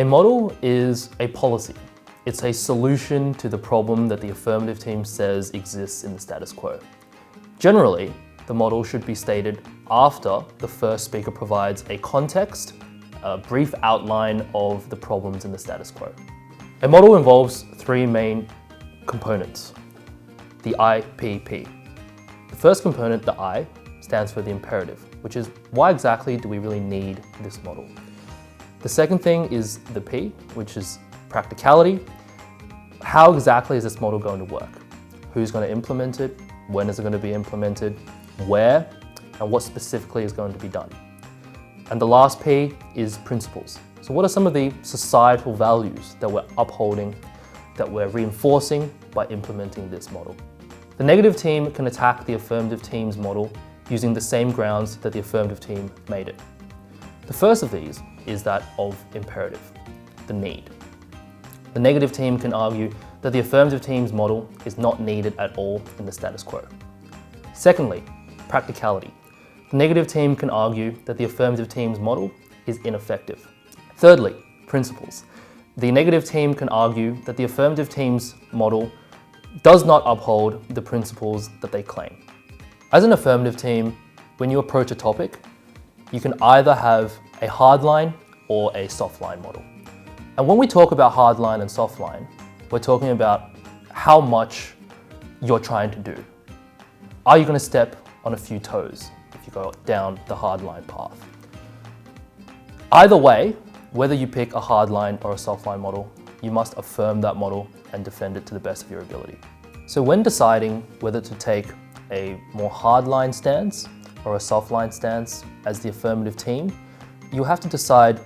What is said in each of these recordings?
A model is a policy. It's a solution to the problem that the affirmative team says exists in the status quo. Generally, the model should be stated after the first speaker provides a context, a brief outline of the problems in the status quo. A model involves three main components, the IPP. The first component, the I, stands for the imperative, which is why exactly do we really need this model? The second thing is the P, which is practicality. How exactly is this model going to work? Who's going to implement it? When is it going to be implemented? Where? And what specifically is going to be done? And the last P is principles. So what are some of the societal values that we're upholding, that we're reinforcing by implementing this model? The negative team can attack the affirmative team's model using the same grounds that the affirmative team made it. The first of these is that of imperative, the need. The negative team can argue that the affirmative team's model is not needed at all in the status quo. Secondly, practicality. The negative team can argue that the affirmative team's model is ineffective. Thirdly, principles. The negative team can argue that the affirmative team's model does not uphold the principles that they claim. As an affirmative team, when you approach a topic, you can either have a hardline or a softline model. And when we talk about hardline and softline, we're talking about how much you're trying to do. Are you going to step on a few toes if you go down the hardline path? Either way, whether you pick a hardline or a softline model, you must affirm that model and defend it to the best of your ability. So when deciding whether to take a more hardline stance or a softline stance as the affirmative team, you have to decide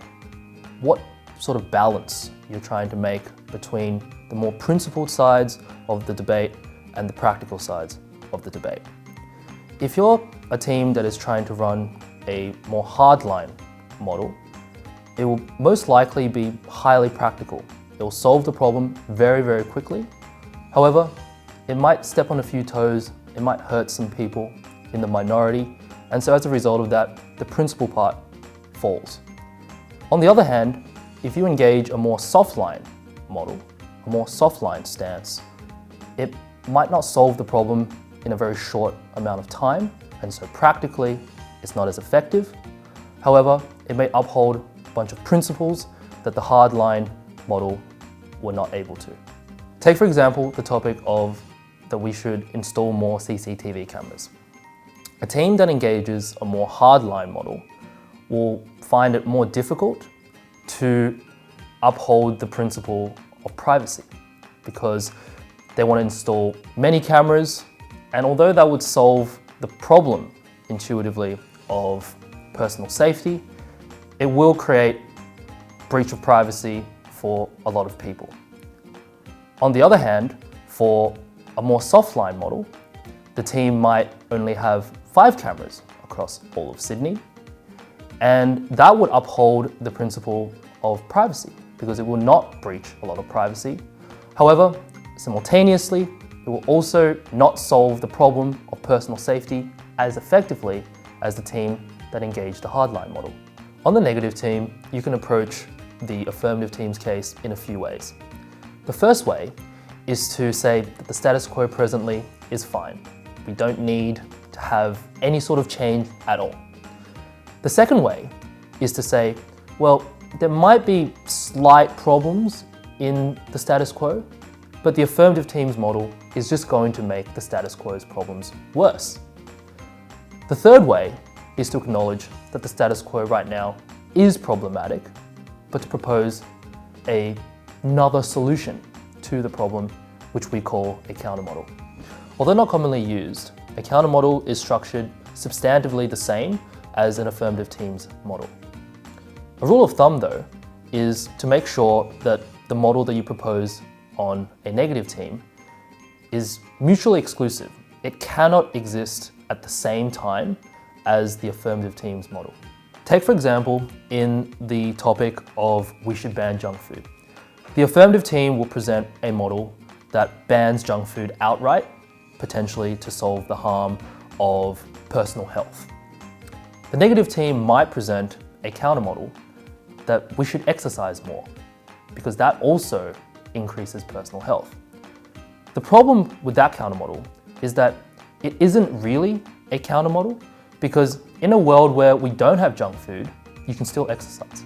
what sort of balance you're trying to make between the more principled sides of the debate and the practical sides of the debate. If you're a team that is trying to run a more hardline model, it will most likely be highly practical. It will solve the problem very, very quickly. However, it might step on a few toes, it might hurt some people in the minority, and so as a result of that, the principle part falls. On the other hand, if you engage a more softline model, a more softline stance, it might not solve the problem in a very short amount of time, and so practically it's not as effective. However, it may uphold a bunch of principles that the hardline model were not able to. Take for example the topic of that we should install more CCTV cameras. A team that engages a more hardline model will find it more difficult to uphold the principle of privacy because they want to install many cameras, and although that would solve the problem intuitively of personal safety, it will create breach of privacy for a lot of people. On the other hand, for a more softline model, the team might only have 5 cameras across all of Sydney, and that would uphold the principle of privacy because it will not breach a lot of privacy. However, simultaneously, it will also not solve the problem of personal safety as effectively as the team that engaged the hardline model. On the negative team, you can approach the affirmative team's case in a few ways. The first way is to say that the status quo presently is fine. We don't need to have any sort of change at all. The second way is to say, well, there might be slight problems in the status quo, but the affirmative team's model is just going to make the status quo's problems worse. The third way is to acknowledge that the status quo right now is problematic, but to propose another solution to the problem, which we call a countermodel. Although not commonly used, a countermodel is structured substantively the same as an affirmative team's model. A rule of thumb, though, is to make sure that the model that you propose on a negative team is mutually exclusive. It cannot exist at the same time as the affirmative team's model. Take, for example, in the topic of we should ban junk food. The affirmative team will present a model that bans junk food outright, potentially to solve the harm of personal health. The negative team might present a countermodel that we should exercise more, because that also increases personal health. The problem with that countermodel is that it isn't really a countermodel, because in a world where we don't have junk food, you can still exercise.